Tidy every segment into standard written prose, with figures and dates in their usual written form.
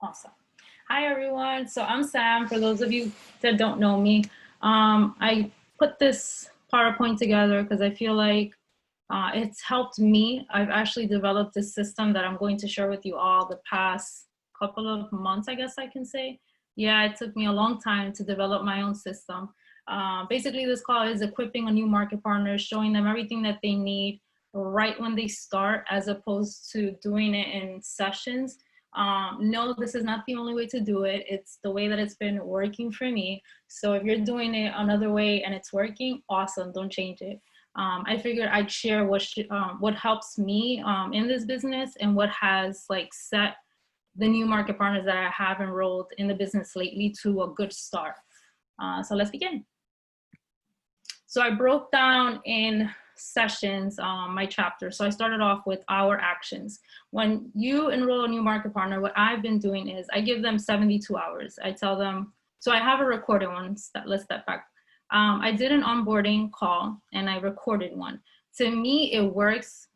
Awesome. Hi, everyone. So I'm Sam. For those of you that don't know me, I put this PowerPoint together because I feel like it's helped me. I've actually developed this system that I'm going to share with you all the past couple of months, I guess I can say. Yeah, it took me a long time to develop my own system. Basically, this call is equipping a new market partner, showing them everything that they need right when they start, as opposed to doing it in sessions. No, this is not the only way to do it. It's the way that it's been working for me. So if you're doing it another way and it's working, awesome, don't change it. I figured I'd share what helps me in this business and what has like set the new market partners that I have enrolled in the business lately to a good start. So let's begin. So I broke down in sessions my chapter. So I started off with our actions. When you enroll a new market partner, what I've been doing is I give them 72 hours. I tell them, so I have a recorded one. Let's step back. I did an onboarding call and I recorded one. To me, it works.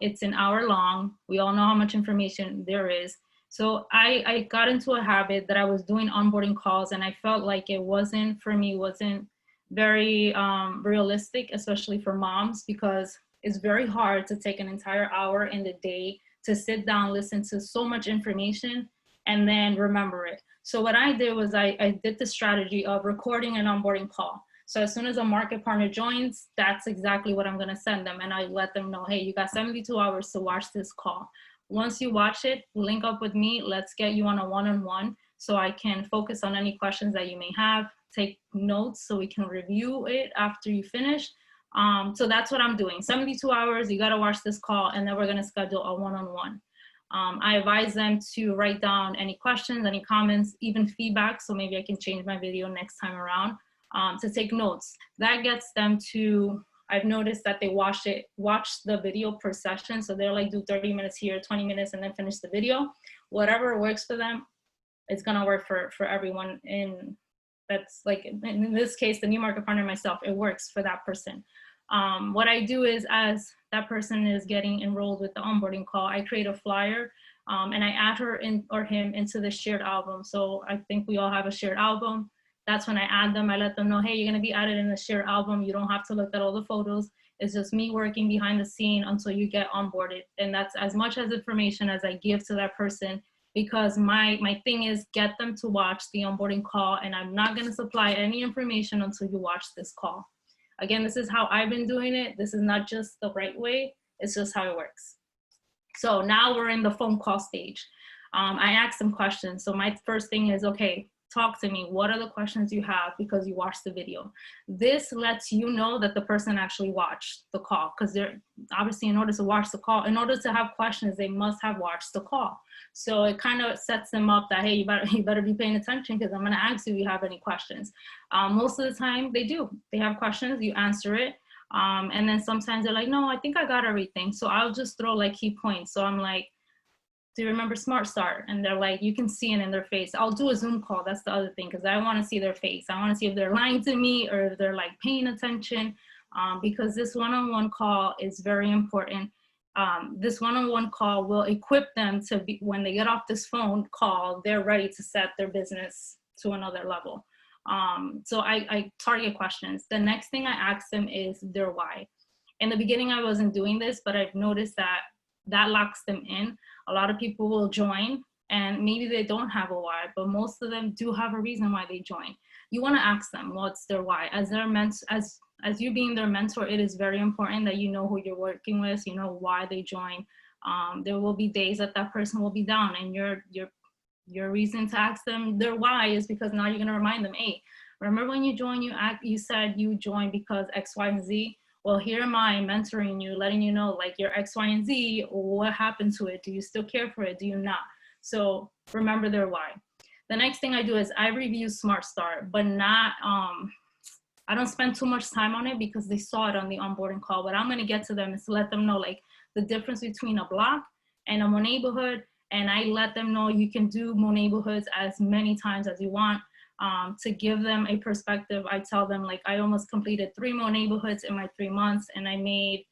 It's an hour long. We all know how much information there is. So I got into a habit that I was doing onboarding calls and I felt like it wasn't, for me, wasn't very realistic, especially for moms, because it's very hard to take an entire hour in the day to sit down, listen to so much information, and then remember it. So what I did was I did the strategy of recording an onboarding call. So as soon as a market partner joins, that's exactly what I'm gonna send them. And I let them know, hey, you got 72 hours to watch this call. Once you watch it, link up with me. Let's get you on a one-on-one so I can focus on any questions that you may have, take notes so we can review it after you finish. So that's what I'm doing. 72 hours, you gotta watch this call, and then we're gonna schedule a one-on-one. I advise them to write down any questions, any comments, even feedback, so maybe I can change my video next time around, to take notes. That gets them to, I've noticed that they watch the video per session, so they're like, do 30 minutes here, 20 minutes, and then finish the video. Whatever works for them, it's gonna work for everyone. That's like, in this case, the new market partner, myself, it works for that person. What I do is, as that person is getting enrolled with the onboarding call, I create a flyer and I add her in or him into the shared album. So I think we all have a shared album. That's when I add them. I let them know, hey, you're gonna be added in the shared album. You don't have to look at all the photos. It's just me working behind the scene until you get onboarded. And that's as much as information as I give to that person, because my thing is get them to watch the onboarding call, and I'm not gonna supply any information until you watch this call. Again, this is how I've been doing it. This is not just the right way, it's just how it works. So now we're in the phone call stage. I ask them questions. So my first thing is, okay, talk to me. What are the questions you have because you watched the video? This lets you know that the person actually watched the call, because they're obviously, in order to watch the call, in order to have questions, they must have watched the call. So it kind of sets them up that, hey, you better be paying attention, because I'm going to ask you if you have any questions. Most of the time they do. They have questions, you answer it. And then sometimes they're like, no, I think I got everything. So I'll just throw like key points. So I'm like, do you remember Smart Start? And they're like, you can see it in their face. I'll do a Zoom call. That's the other thing, because I want to see their face. I want to see if they're lying to me or if they're like paying attention, because this one-on-one call is very important. This one-on-one call will equip them to be, when they get off this phone call, they're ready to set their business to another level. So I target questions. The next thing I ask them is their why. In the beginning, I wasn't doing this, but I've noticed that locks them in. A lot of people will join and maybe they don't have a why, but most of them do have a reason why they join. You want to ask them what's their why. As you being their mentor, it is very important that you know who you're working with, you know why they join. There will be days that person will be down, and your reason to ask them their why is because now you're going to remind them, hey, remember when you joined, you said you joined because X, Y, and Z. Well, here am I mentoring you, letting you know like your X, Y, and Z, what happened to it? Do you still care for it? Do you not? So remember their why. The next thing I do is I review Smart Start, but not, I don't spend too much time on it because they saw it on the onboarding call. What I'm gonna get to them is to let them know like the difference between a block and a more neighborhood. And I let them know you can do more neighborhoods as many times as you want. To give them a perspective, I tell them like I almost completed 3 more neighborhoods in my 3 months, and I made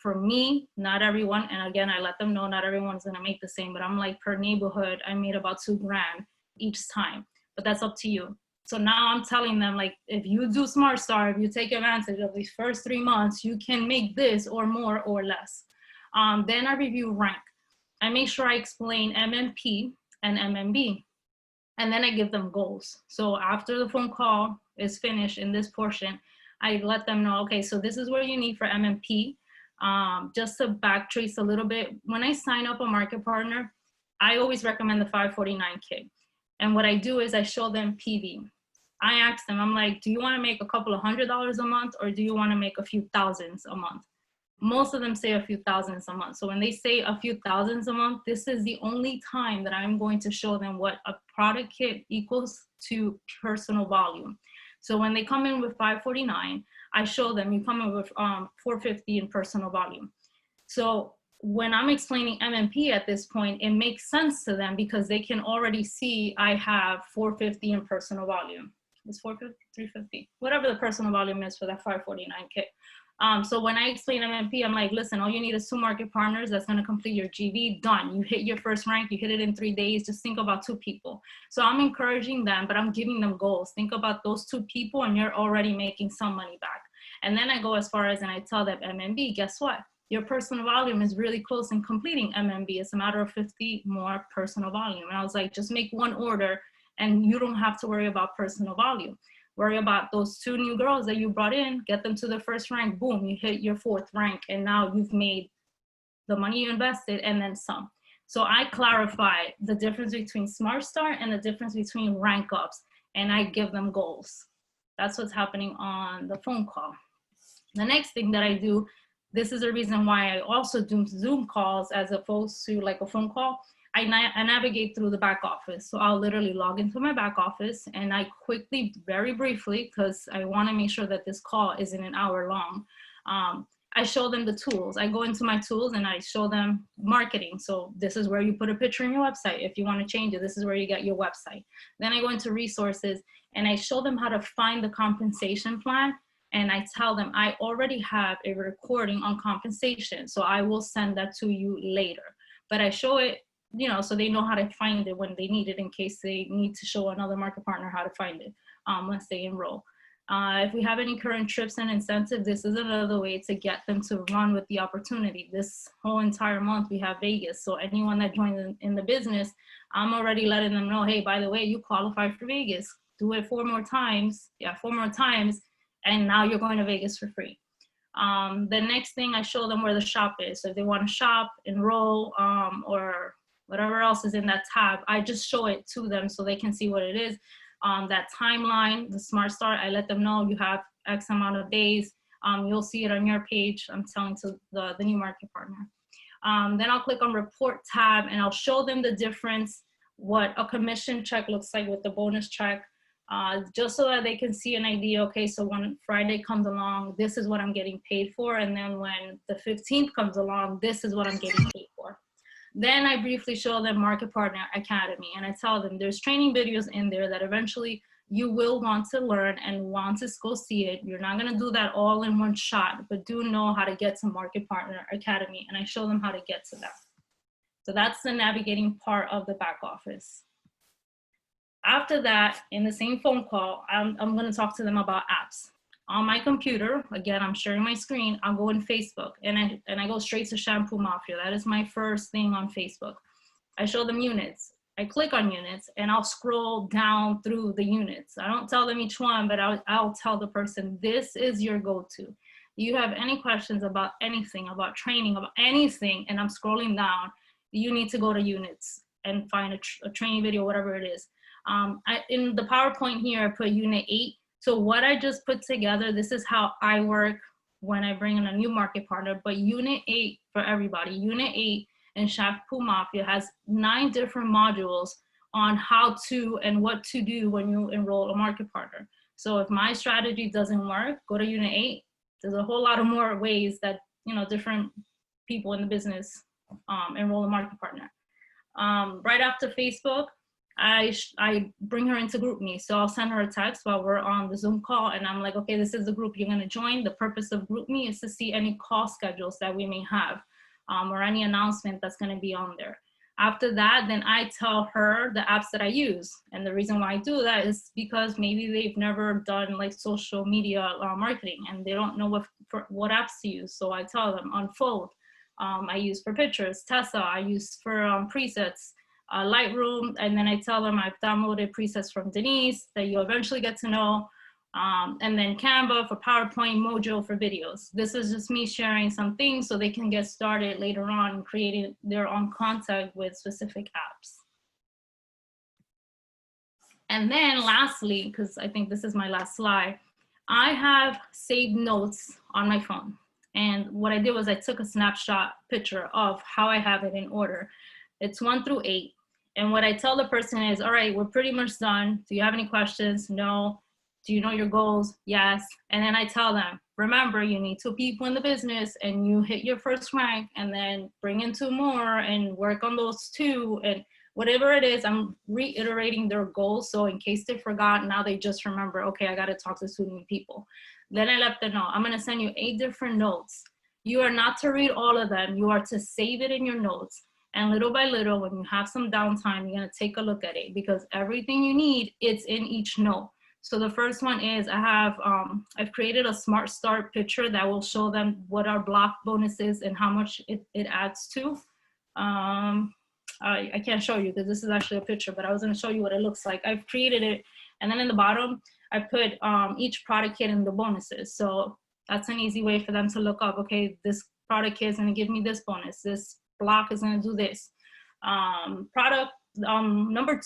For me, not everyone, and again, I let them know not everyone's gonna make the same, but I'm like, per neighborhood, I made about $2,000 each time, but that's up to you. So now I'm telling them, like, if you do Smart Star, if you take advantage of these first 3 months, you can make this or more or less. Then I review rank. I make sure I explain MMP and MMB, and then I give them goals. So after the phone call is finished in this portion, I let them know, okay, so this is what you need for MMP. Just to backtrace a little bit, when I sign up a market partner, I always recommend the 549 kit. And what I do is I show them PV. I ask them, I'm like, do you want to make a couple of $100s a month, or do you want to make a few thousands a month? Most of them say a few thousands a month. So when they say a few thousands a month, this is the only time that I'm going to show them what a product kit equals to personal volume. So when they come in with 549, I show them you come in with 450 in personal volume. So when I'm explaining MMP at this point, it makes sense to them because they can already see I have 450 in personal volume. It's 450, 350, whatever the personal volume is for that 549 kit. So when I explain MMP, I'm like, listen, all you need is 2 market partners that's going to complete your GV. Done. You hit your first rank. You hit it in 3 days. Just think about 2 people. So I'm encouraging them, but I'm giving them goals. Think about those 2 people and you're already making some money back. And then I go as far as, and I tell them MMB, guess what? Your personal volume is really close in completing MMB. It's a matter of 50 more personal volume. And I was like, just make 1 order and you don't have to worry about personal volume. Worry about those 2 new girls that you brought in, get them to the first rank, boom, you hit your 4th rank, and now you've made the money you invested and then some. So I clarify the difference between Smart Start and the difference between rank ups, and I give them goals. That's what's happening on the phone call. The next thing that I do, this is the reason why I also do Zoom calls as opposed to like a phone call. I navigate through the back office. So I'll literally log into my back office and I quickly, very briefly, because I want to make sure that this call isn't an hour long. I show them the tools. I go into my tools and I show them marketing. So this is where you put a picture in your website. If you want to change it, this is where you get your website. Then I go into resources and I show them how to find the compensation plan. And I tell them I already have a recording on compensation. So I will send that to you later. But I show it, you know, so they know how to find it when they need it in case they need to show another market partner how to find it once they enroll. If we have any current trips and incentives, this is another way to get them to run with the opportunity. This whole entire month we have Vegas. So anyone that joins in the business, I'm already letting them know, hey, by the way, you qualify for Vegas. Do it 4 more times. Yeah, 4 more times. And now you're going to Vegas for free. The next thing, I show them where the shop is. So if they want to shop, enroll, or whatever else is in that tab, I just show it to them so they can see what it is. That timeline, the Smart Start, I let them know you have X amount of days. You'll see it on your page. I'm telling to the new market partner. Then I'll click on report tab and I'll show them the difference, what a commission check looks like with the bonus check, just so that they can see an idea. Okay, so when Friday comes along, this is what I'm getting paid for. And then when the 15th comes along, this is what I'm getting paid for. Then I briefly show them Market Partner Academy and I tell them there's training videos in there that eventually you will want to learn and want to go see it. You're not going to do that all in one shot, but do know how to get to Market Partner Academy, and I show them how to get to that. So that's the navigating part of the back office. After that, in the same phone call, I'm going to talk to them about apps. On my computer, again, I'm sharing my screen, I'll go in Facebook and I go straight to Shampoo Mafia. That is my first thing on Facebook. I show them units. I click on units and I'll scroll down through the units. I don't tell them each one, but I'll tell the person, this is your go-to. You have any questions about anything, about training, about anything, and I'm scrolling down, you need to go to units and find a training video, whatever it is. In the PowerPoint here, I put unit 8. So what I just put together, this is how I work when I bring in a new market partner, but unit 8 for everybody. Unit 8 in Shampoo Mafia has 9 different modules on how to and what to do when you enroll a market partner. So if my strategy doesn't work, go to unit 8. There's a whole lot of more ways that, you know, different people in the business enroll a market partner. Right after Facebook, I bring her into GroupMe. So I'll send her a text while we're on the Zoom call, and I'm like, okay, this is the group you're going to join. The purpose of GroupMe is to see any call schedules that we may have, or any announcement that's going to be on there. After that, then I tell her the apps that I use. And the reason why I do that is because maybe they've never done like social media marketing, and they don't know what apps to use. So I tell them Unfold, I use for pictures, Tessa, I use for presets, Lightroom, and then I tell them I've downloaded presets from Denise that you'll eventually get to know. And then Canva for PowerPoint, Mojo for videos. This is just me sharing some things so they can get started later on creating their own content with specific apps. And then lastly, because I think this is my last slide, I have saved notes on my phone. And what I did was I took a snapshot picture of how I have it in order. It's 1 through 8. And what I tell the person is, all right, we're pretty much done. Do you have any questions? No. Do you know your goals? Yes. And then I tell them, remember, you need 2 people in the business, and you hit your first rank, and then bring in 2 more and work on those 2. And whatever it is, I'm reiterating their goals. So in case they forgot, now they just remember, okay, I got to talk to 2 new people. Then I let them know, I'm going to send you 8 different notes. You are not to read all of them. You are to save it in your notes. And little by little, when you have some downtime, you're going to take a look at it, because everything you need, it's in each note. So the first one is I've created a smart start picture that will show them what our block bonus is and how much it adds to. I can't show you because this is actually a picture, but I was going to show you what it looks like. I've created it. And then in the bottom, I put each product kit and the bonuses. So that's an easy way for them to look up, okay, this product kit is going to give me this bonus. This block is going to do this. Number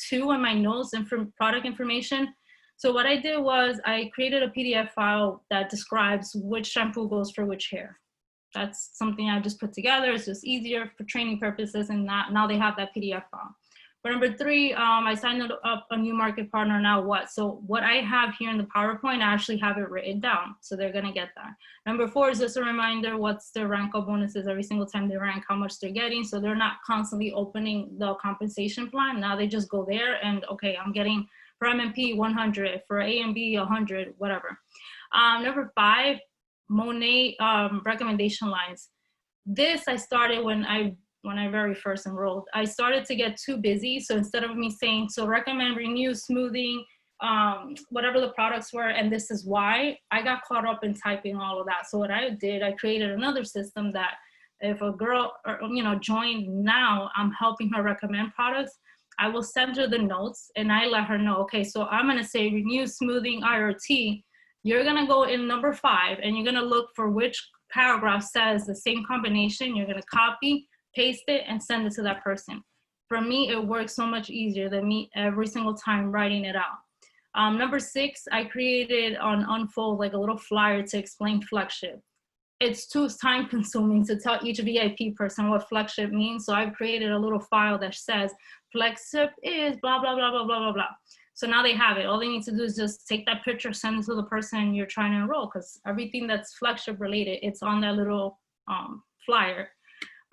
2 on my notes and from product information. So what I did was I created a PDF file that describes which shampoo goes for which hair. That's something I just put together. It's just easier for training purposes, and now they have that PDF file. For number 3, I signed up a new market partner. Now what? So what I have here in the PowerPoint, I actually have it written down. So they're going to get that. Number 4 is just a reminder what's their rank of bonuses every single time they rank, how much they're getting. So they're not constantly opening the compensation plan. Now they just go there and, okay, I'm getting for MMP 100, for A and B 100, whatever. Number 5, Monet recommendation lines. This I started when I very first enrolled. I started to get too busy. So instead of me saying, so recommend renew, smoothing, whatever the products were, and this is why, I got caught up in typing all of that. So what I did, I created another system that if a girl joined now, I'm helping her recommend products. I will send her the notes and I let her know, okay, so I'm gonna say renew, smoothing, IRT. You're gonna go in number 5 and you're gonna look for which paragraph says the same combination. You're gonna copy, paste it, and send it to that person. For me, it works so much easier than me every single time writing it out. Number 6, I created on Unfold like a little flyer to explain flagship. It's too time consuming to tell each VIP person what flagship means. So I've created a little file that says flagship is blah, blah, blah, blah, blah, blah, blah. So now they have it. All they need to do is just take that picture, send it to the person you're trying to enroll, because everything that's flagship related, it's on that little flyer.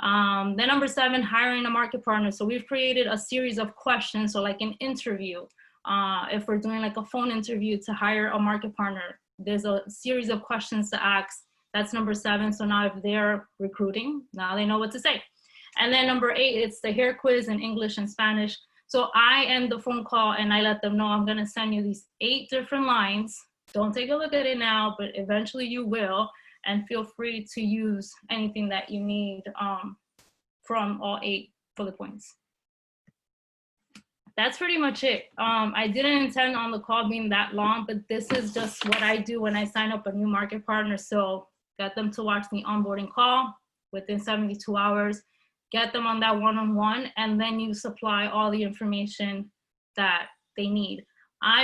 Then number 7, hiring a market partner. So we've created a series of questions. So like an interview, if we're doing like a phone interview to hire a market partner, there's a series of questions to ask. That's number 7. So now if they're recruiting, now they know what to say. And then number 8, it's the hair quiz in English and Spanish. So I end the phone call and I let them know I'm going to send you these 8 different lines. Don't take a look at it now, but eventually you will. And feel free to use anything that you need from all 8 bullet points. That's pretty much it. I didn't intend on the call being that long, but this is just what I do when I sign up a new market partner. So get them to watch the onboarding call within 72 hours, get them on that one-on-one, and then you supply all the information that they need.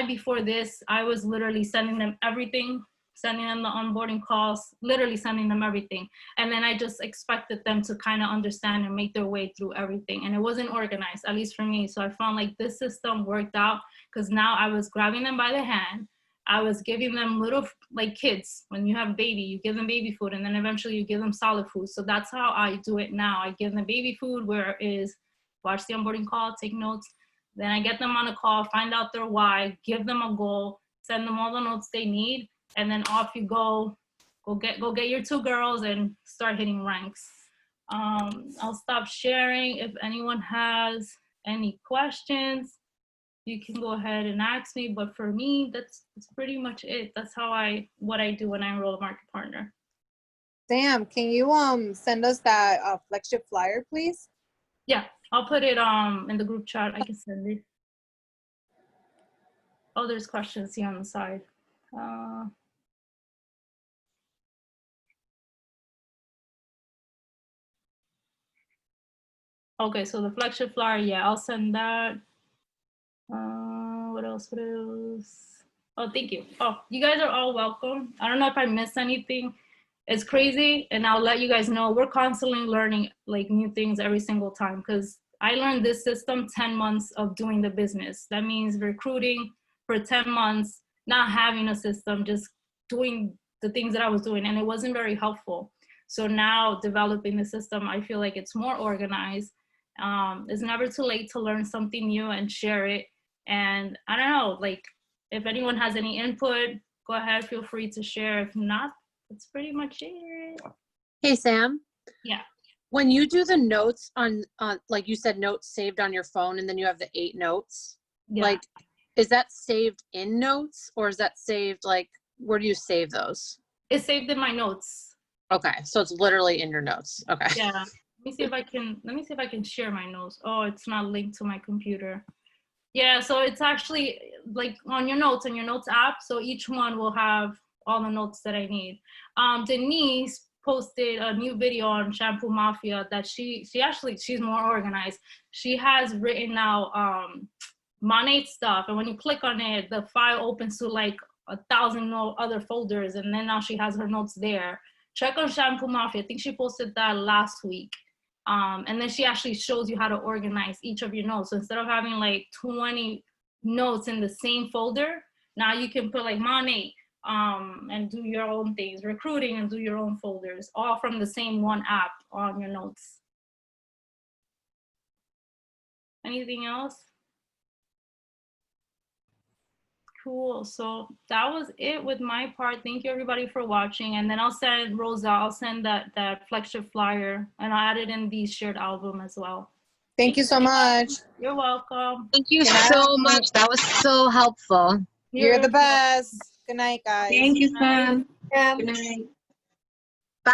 Before this, I was literally sending them everything, sending them the onboarding calls, literally sending them everything. And then I just expected them to kind of understand and make their way through everything. And it wasn't organized, at least for me. So I found like this system worked out, because now I was grabbing them by the hand. I was giving them little, like kids, when you have a baby, you give them baby food, and then eventually you give them solid food. So that's how I do it now. I give them baby food, where it is watch the onboarding call, take notes, Then I get them on a call, find out their why, give them a goal, send them all the notes they need, and then off you go. Go get your 2 girls and start hitting ranks. I'll stop sharing. If anyone has any questions, you can go ahead and ask me. But for me, that's pretty much it. That's what I do when I enroll a market partner. Sam, can you send us that flagship flyer, please? Yeah, I'll put it in the group chat. I can send it. Oh, there's questions here on the side. Okay, so the flagship flyer, yeah, I'll send that. What else? Oh, thank you. Oh, you guys are all welcome. I don't know if I missed anything. It's crazy, and I'll let you guys know we're constantly learning like new things every single time, because I learned this system 10 months of doing the business. That means recruiting for 10 months, not having a system, just doing the things that I was doing, and it wasn't very helpful. So now developing the system, I feel like it's more organized. It's never too late to learn something new and share it. And I don't know, like if anyone has any input, go ahead, feel free to share. If not, that's pretty much it. Hey, Sam. Yeah. When you do the notes on like you said, notes saved on your phone, and then you have the 8 notes, Yeah. like, is that saved in notes, or is that saved, like, where do you save those? It's saved in my notes. Okay. So it's literally in your notes. Okay. Yeah. Let me see if I can share my notes. Oh, it's not linked to my computer. Yeah, so it's actually like on your notes app. So each one will have all the notes that I need. Denise posted a new video on Shampoo Mafia that she's more organized. She has written out Monet stuff, and when you click on it, the file opens to like 1,000 other folders, and then now she has her notes there. Check on Shampoo Mafia. I think she posted that last week. And then she actually shows you how to organize each of your notes. So instead of having like 20 notes in the same folder, now you can put like Monet and do your own things, recruiting and do your own folders, all from the same one app on your notes. Anything else? Cool. So that was it with my part. Thank you everybody for watching. And then I'll send Rosa, I'll send that flagship flyer, and I'll add it in the shared album as well. Thank you so much. You're welcome. Thank you so much. That was so helpful. You're the best. Good night, guys. Thank you, Sam. Yeah. Good night. Bye.